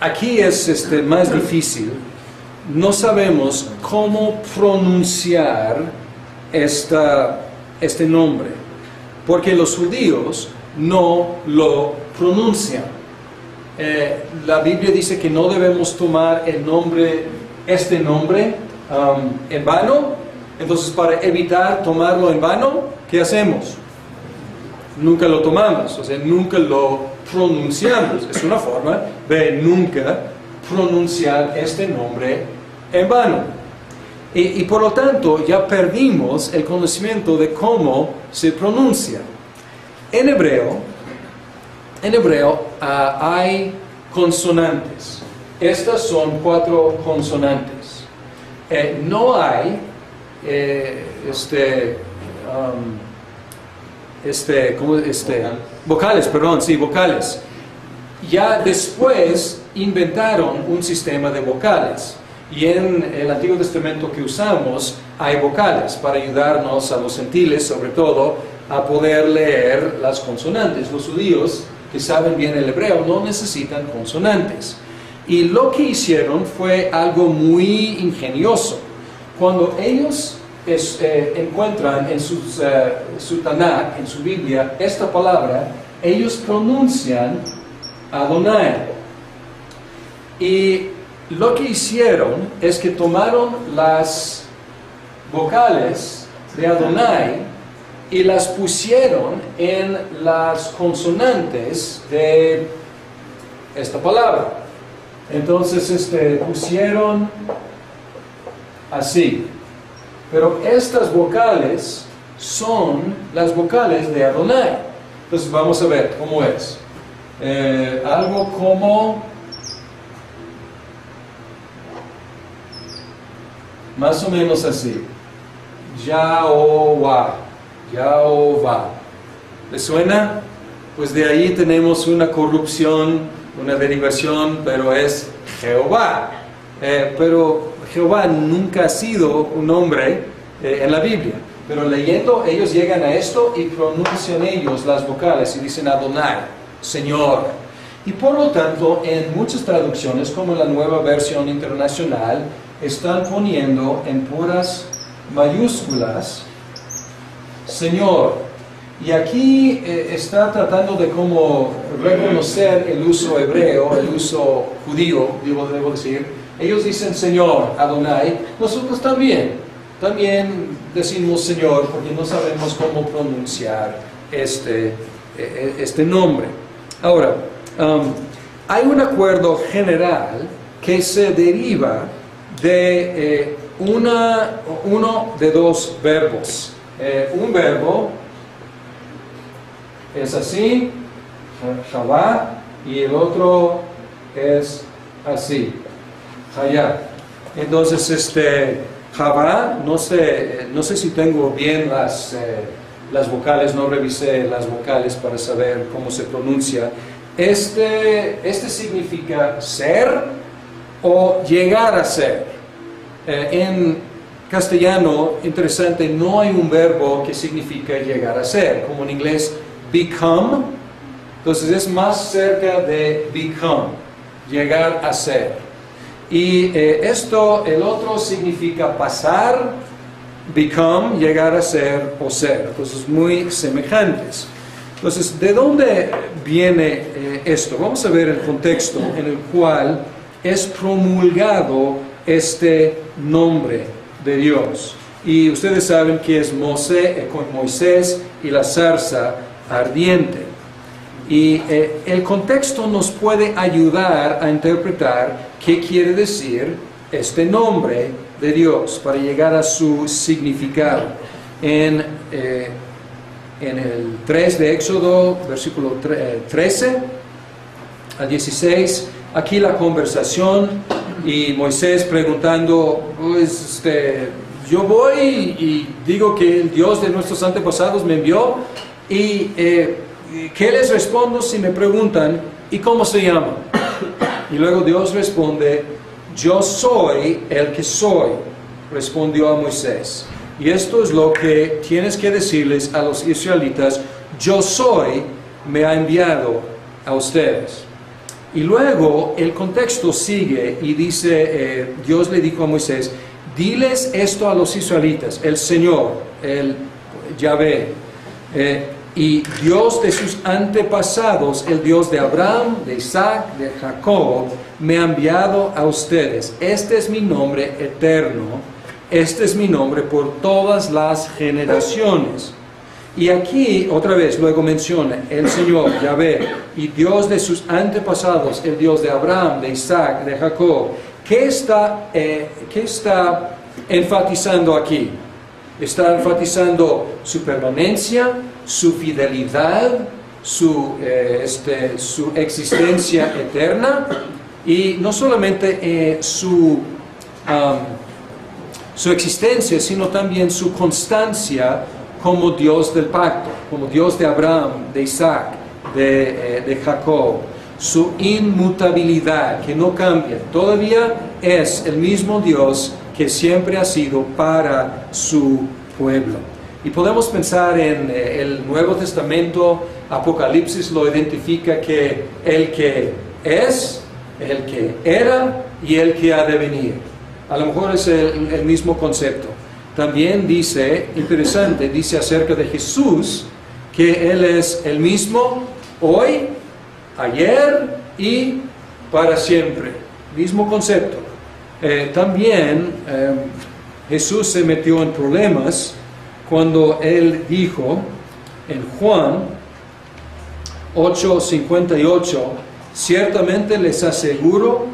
Aquí es más difícil. No sabemos cómo pronunciar este nombre, porque los judíos no lo pronuncian. La Biblia dice que no debemos tomar este nombre en vano. Entonces, para evitar tomarlo en vano, ¿qué hacemos? Nunca lo tomamos, o sea, nunca lo pronunciamos. Es una forma de nunca pronunciar este nombre en vano. Y por lo tanto, ya perdimos el conocimiento de cómo se pronuncia. En hebreo hay consonantes. Estas son 4 consonantes. No hay vocales, perdón, sí, vocales. Ya después inventaron un sistema de vocales. Y en el Antiguo Testamento que usamos hay vocales para ayudarnos a los gentiles, sobre todo, a poder leer las consonantes. Los judíos que saben bien el hebreo no necesitan consonantes. Y lo que hicieron fue algo muy ingenioso. Cuando ellos encuentran en su Tanakh, en su Biblia, esta palabra, ellos pronuncian Adonai. Y lo que hicieron es que tomaron las vocales de Adonai y las pusieron en las consonantes de esta palabra. Entonces pusieron así. Pero estas vocales son las vocales de Adonai. Entonces vamos a ver cómo es. Algo como más o menos así. Yahová. Yahová. ¿Le suena? Pues de ahí tenemos una corrupción, una derivación, pero es Jehová. Pero Jehová nunca ha sido un nombre en la Biblia. Pero leyendo, ellos llegan a esto y pronuncian ellos las vocales y dicen Adonai, Señor. Y por lo tanto, en muchas traducciones, como la Nueva Versión Internacional, están poniendo en puras mayúsculas Señor. Y aquí está tratando de cómo reconocer el uso hebreo, el uso judío, debo decir. Ellos dicen Señor, Adonai. Nosotros también decimos Señor porque no sabemos cómo pronunciar este nombre. Ahora, hay un acuerdo general que se deriva de uno de 2 verbos. Un verbo es así, Shabbat, y el otro es así, Hayat. Entonces, Shabbat, no sé si tengo bien las vocales, no revisé las vocales para saber cómo se pronuncia. Este significa ser o llegar a ser. En castellano, interesante, no hay un verbo que significa llegar a ser, como en inglés become. Entonces es más cerca de become, llegar a ser. Y el otro significa pasar, become, llegar a ser o ser. Entonces muy semejantes. Entonces, ¿de dónde viene esto? Vamos a ver el contexto en el cual es promulgado este nombre de Dios. Y ustedes saben que es Moisés y la zarza ardiente. Y el contexto nos puede ayudar a interpretar qué quiere decir este nombre de Dios para llegar a su significado. En el 3 de Éxodo, versículo 13 a 16, aquí la conversación y Moisés preguntando, pues, yo voy y digo que el Dios de nuestros antepasados me envió y ¿qué les respondo si me preguntan ¿y cómo se llama? Y luego Dios responde, yo soy el que soy, respondió a Moisés. Y esto es lo que tienes que decirles a los israelitas, yo soy, me ha enviado a ustedes. Y luego el contexto sigue y dice, Dios le dijo a Moisés, diles esto a los israelitas, el Señor, el Yahvé, y Dios de sus antepasados, el Dios de Abraham, de Isaac, de Jacob, me ha enviado a ustedes. Este es mi nombre eterno, este es mi nombre por todas las generaciones. Y aquí, otra vez, luego menciona el Señor, Yahvé, y Dios de sus antepasados, el Dios de Abraham, de Isaac, de Jacob. ¿Qué está enfatizando aquí? Está enfatizando su permanencia, su fidelidad, su existencia eterna, y no solamente su existencia, sino también su constancia como Dios del pacto, como Dios de Abraham, de Isaac, de Jacob, su inmutabilidad, que no cambia, todavía es el mismo Dios que siempre ha sido para su pueblo. Y podemos pensar en el Nuevo Testamento, Apocalipsis lo identifica que el que es, el que era y el que ha de venir. A lo mejor es el mismo concepto. También dice, interesante, dice acerca de Jesús, que Él es el mismo hoy, ayer y para siempre. Mismo concepto. También Jesús se metió en problemas cuando Él dijo en Juan 8:58, ciertamente les aseguro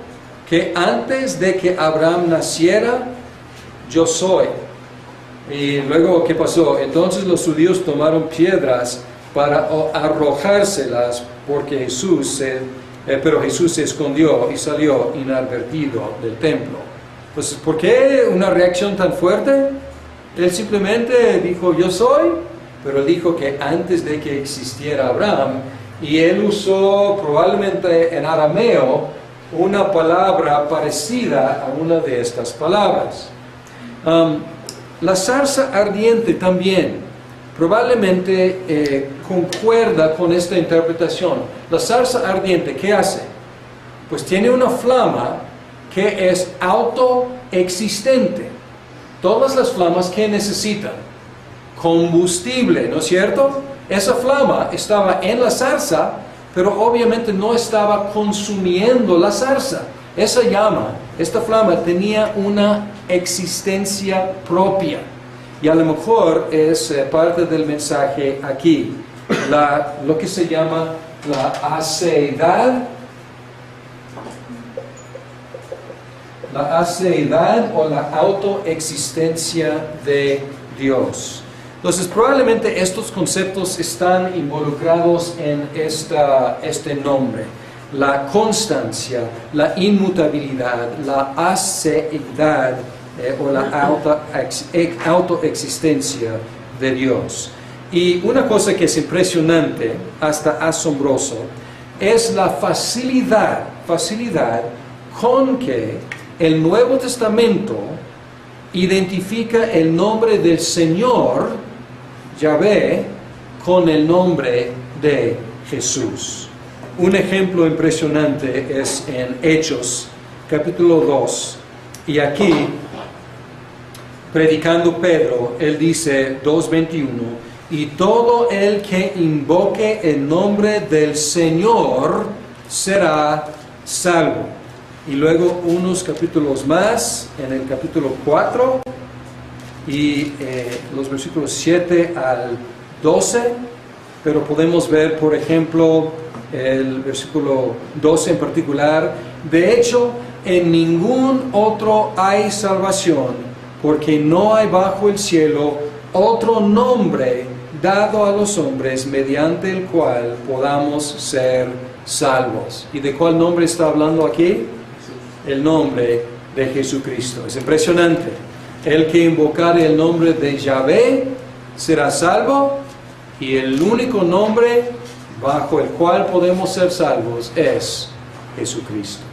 que antes de que Abraham naciera, yo soy. Y luego, ¿qué pasó? Entonces los judíos tomaron piedras para arrojárselas porque pero Jesús se escondió y salió inadvertido del templo. Pues, ¿por qué una reacción tan fuerte? Él simplemente dijo, yo soy, pero dijo que antes de que existiera Abraham, y él usó probablemente en arameo una palabra parecida a una de estas palabras. La zarza ardiente también probablemente concuerda con esta interpretación. La zarza ardiente, ¿qué hace? Pues tiene una flama que es autoexistente. Todas las flamas que necesitan combustible, ¿no es cierto? Esa flama estaba en la zarza, pero obviamente no estaba consumiendo la zarza. Esa llama, esta flama tenía una existencia propia. Y a lo mejor es parte del mensaje aquí, lo que se llama la aceidad o la autoexistencia de Dios. Entonces, probablemente estos conceptos están involucrados en este nombre. La constancia, la inmutabilidad, la aceidad o la autoexistencia de Dios. Y una cosa que es impresionante, hasta asombroso, es la facilidad con que el Nuevo Testamento identifica el nombre del Señor, Yahvé, con el nombre de Jesús. Un ejemplo impresionante es en Hechos, capítulo 2. Y aquí, predicando Pedro, él dice 2:21, y todo el que invoque el nombre del Señor será salvo. Y luego unos capítulos más, en el capítulo 4, y los versículos 7 al 12, pero podemos ver, por ejemplo, el versículo 12 en particular, de hecho, en ningún otro hay salvación, porque no hay bajo el cielo otro nombre dado a los hombres mediante el cual podamos ser salvos. ¿Y de cuál nombre está hablando aquí? El nombre de Jesucristo. Es impresionante. El que invocare el nombre de Yahvé será salvo, y el único nombre bajo el cual podemos ser salvos es Jesucristo.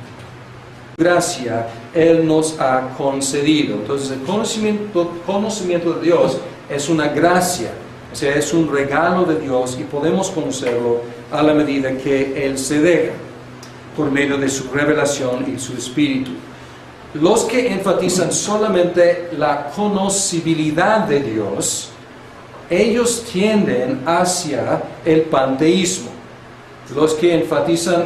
Gracia Él nos ha concedido. Entonces el conocimiento de Dios es una gracia, o sea, es un regalo de Dios, y podemos conocerlo a la medida que Él se deja, por medio de su revelación y su Espíritu. Los que enfatizan solamente la conocibilidad de Dios, ellos tienden hacia el panteísmo. Los que enfatizan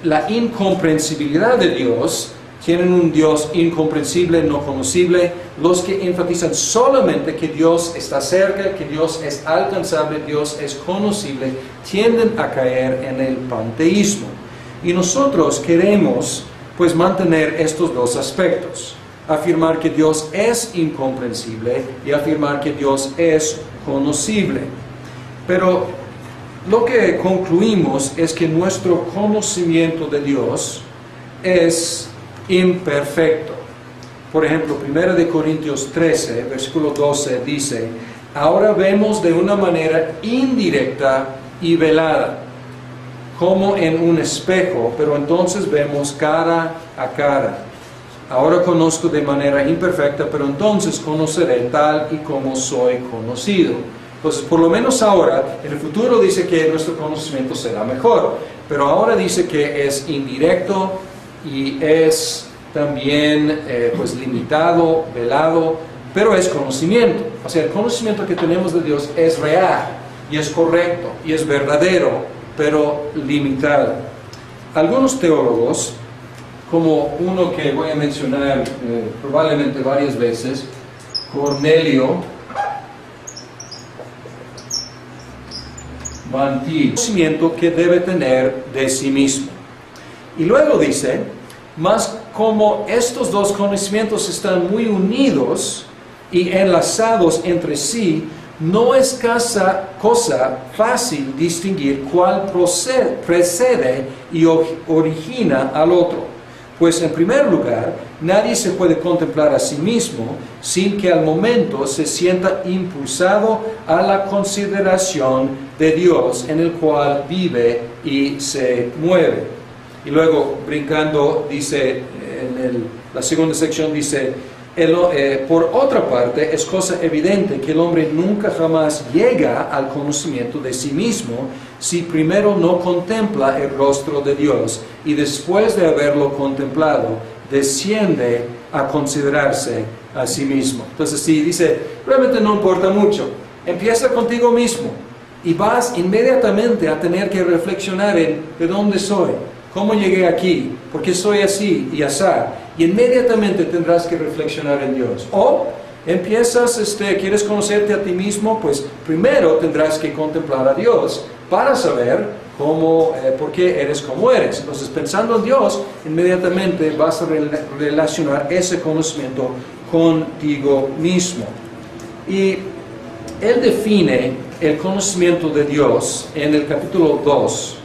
la incomprensibilidad de Dios, tienen un Dios incomprensible, no conocible. Los que enfatizan solamente que Dios está cerca, que Dios es alcanzable, Dios es conocible, tienden a caer en el panteísmo. Y nosotros queremos pues mantener estos dos aspectos: afirmar que Dios es incomprensible y afirmar que Dios es conocible. Pero lo que concluimos es que nuestro conocimiento de Dios es imperfecto. Por ejemplo, 1 Corintios 13, versículo 12 dice: ahora vemos de una manera indirecta y velada, como en un espejo, pero entonces vemos cara a cara. Ahora conozco de manera imperfecta, pero entonces conoceré tal y como soy conocido. Entonces, por lo menos ahora, en el futuro dice que nuestro conocimiento será mejor, pero ahora dice que es indirecto y es también pues limitado, velado, pero es conocimiento. O sea, el conocimiento que tenemos de Dios es real, y es correcto, y es verdadero, pero limitado. Algunos teólogos, como uno que voy a mencionar probablemente varias veces, Cornelio Vantil, conocimiento que debe tener de sí mismo. Y luego dice: mas como estos dos conocimientos están muy unidos y enlazados entre sí, no es cosa fácil distinguir cuál precede y origina al otro. Pues en primer lugar, nadie se puede contemplar a sí mismo sin que al momento se sienta impulsado a la consideración de Dios en el cual vive y se mueve. Y luego, brincando, dice, la segunda sección dice: por otra parte, es cosa evidente que el hombre nunca jamás llega al conocimiento de sí mismo si primero no contempla el rostro de Dios, y después de haberlo contemplado, desciende a considerarse a sí mismo. Entonces, sí, dice, realmente no importa mucho. Empieza contigo mismo y vas inmediatamente a tener que reflexionar en de dónde soy, cómo llegué aquí, por qué soy así y asá. Y inmediatamente tendrás que reflexionar en Dios. O empiezas, quieres conocerte a ti mismo, pues primero tendrás que contemplar a Dios para saber por qué eres como eres. Entonces, pensando en Dios, inmediatamente vas a relacionar ese conocimiento contigo mismo. Y él define el conocimiento de Dios en el capítulo 2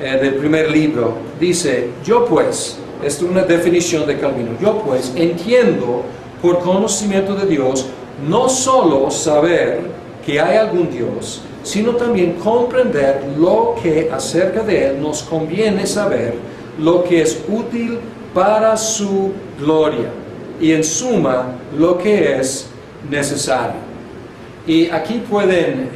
del primer libro. Dice: yo pues, esta es una definición de Calvino, yo pues entiendo por conocimiento de Dios no solo saber que hay algún Dios, sino también comprender lo que acerca de Él nos conviene saber, lo que es útil para su gloria, y en suma, lo que es necesario. Y aquí pueden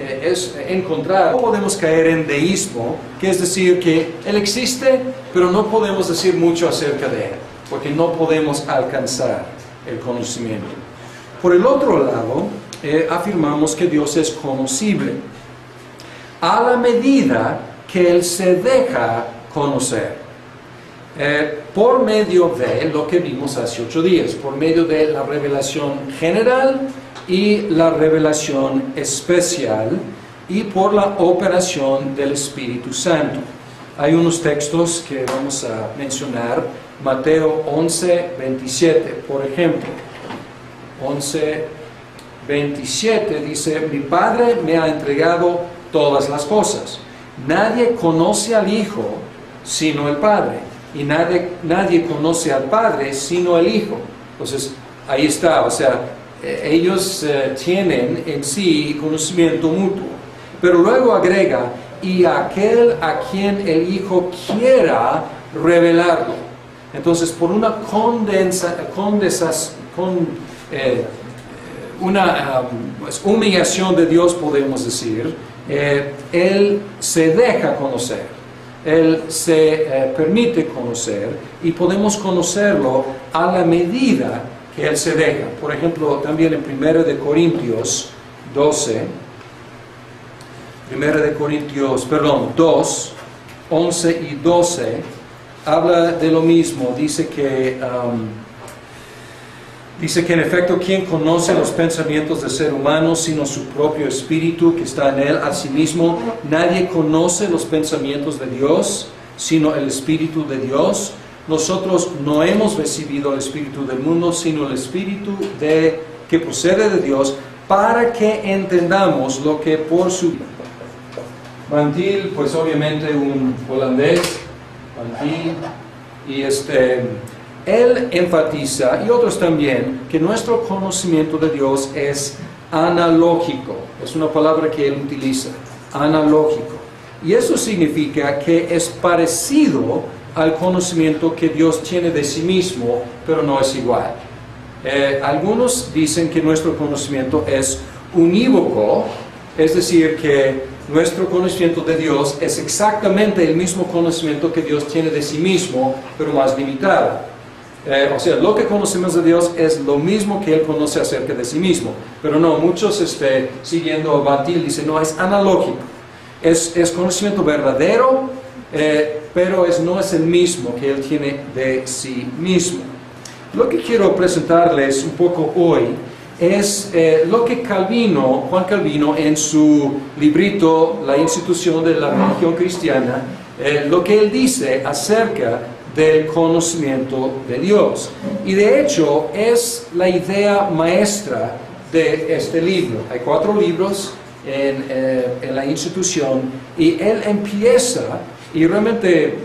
encontrar, no podemos caer en deísmo, que es decir que Él existe, pero no podemos decir mucho acerca de Él, porque no podemos alcanzar el conocimiento. Por el otro lado, afirmamos que Dios es conocible, a la medida que Él se deja conocer, por medio de lo que vimos hace 8 días, por medio de la revelación general y la revelación especial, y por la operación del Espíritu Santo. Hay unos textos que vamos a mencionar. Mateo 11:27, por ejemplo. 11:27 dice: mi Padre me ha entregado todas las cosas. Nadie conoce al Hijo sino el Padre, y nadie conoce al Padre sino el Hijo. Entonces, ahí está, o sea, ellos tienen en sí conocimiento mutuo. Pero luego agrega, y aquel a quien el Hijo quiera revelarlo. Entonces, por una humillación de Dios, podemos decir, Él se deja conocer, Él se permite conocer, y podemos conocerlo a la medida que Él se deja. Por ejemplo, también en 1 de Corintios 2, 11 y 12, habla de lo mismo. Dice que en efecto, ¿quién conoce los pensamientos del ser humano sino su propio espíritu que está en él? Asimismo, nadie conoce los pensamientos de Dios sino el Espíritu de Dios. Nosotros no hemos recibido el espíritu del mundo, sino el espíritu que procede de Dios, para que entendamos lo que por su... Van Til, pues obviamente un holandés, Van Til, y él enfatiza, y otros también, que nuestro conocimiento de Dios es analógico. Es una palabra que él utiliza, analógico. Y eso significa que es parecido al conocimiento que Dios tiene de sí mismo, pero no es igual. Algunos dicen que nuestro conocimiento es unívoco, es decir, que nuestro conocimiento de Dios es exactamente el mismo conocimiento que Dios tiene de sí mismo, pero más limitado. O sea, lo que conocemos de Dios es lo mismo que Él conoce acerca de sí mismo. Pero no, muchos siguiendo a Van Til dicen, no, es analógico. Es conocimiento verdadero, pero no es el mismo que Él tiene de sí mismo. Lo que quiero presentarles un poco hoy es lo que Juan Calvino, en su librito La institución de la religión cristiana, lo que él dice acerca del conocimiento de Dios. Y de hecho es la idea maestra de este libro. Hay 4 libros en la institución, y él empieza, y realmente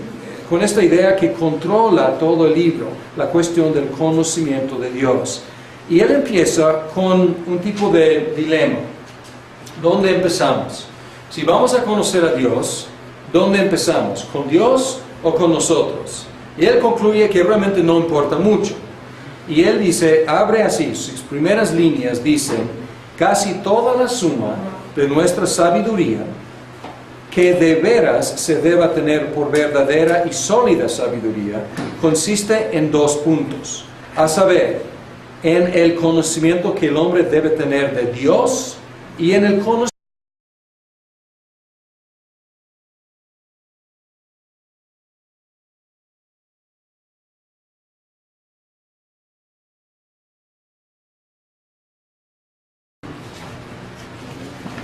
con esta idea que controla todo el libro, la cuestión del conocimiento de Dios. Y él empieza con un tipo de dilema. ¿Dónde empezamos? Si vamos a conocer a Dios, ¿dónde empezamos? ¿Con Dios o con nosotros? Y él concluye que realmente no importa mucho. Y él dice, abre así, sus primeras líneas dicen, casi toda la suma de nuestra sabiduría, que de veras se deba tener por verdadera y sólida sabiduría, consiste en 2 puntos, a saber, en el conocimiento que el hombre debe tener de Dios y en el conocimiento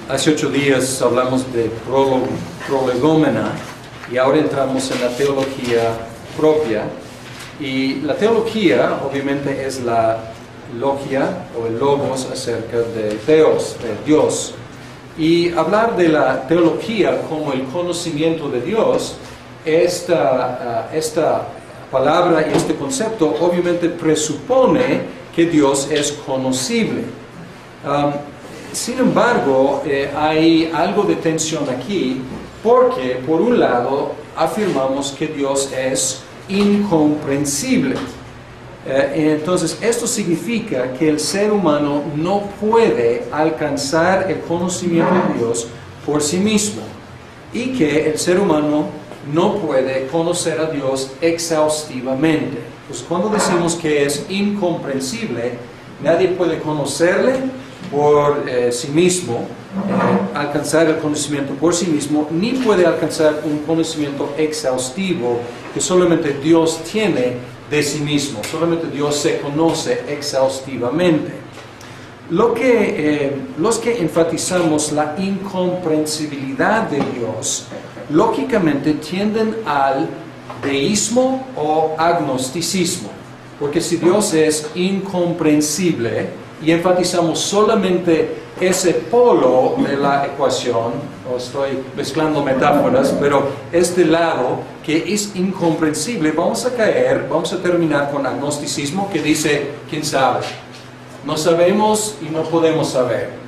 Hace 8 días hablamos de prolegómena, y ahora entramos en la teología propia. Y la teología obviamente es la logia o el logos acerca de Theos, de Dios. Y hablar de la teología como el conocimiento de Dios, esta palabra y este concepto obviamente presupone que Dios es conocible. Sin embargo, hay algo de tensión aquí, porque por un lado afirmamos que Dios es incomprensible. Entonces, esto significa que el ser humano no puede alcanzar el conocimiento de Dios por sí mismo, y que el ser humano no puede conocer a Dios exhaustivamente. Pues cuando decimos que es incomprensible, nadie puede conocerle por sí mismo, alcanzar el conocimiento por sí mismo, ni puede alcanzar un conocimiento exhaustivo que solamente Dios tiene de sí mismo. Solamente Dios se conoce exhaustivamente. Los que enfatizamos la incomprensibilidad de Dios, lógicamente tienden al deísmo o agnosticismo, porque si Dios es incomprensible y enfatizamos solamente ese polo de la ecuación, o estoy mezclando metáforas, pero este lado que es incomprensible, vamos a terminar con agnosticismo que dice, ¿quién sabe? No sabemos y no podemos saber.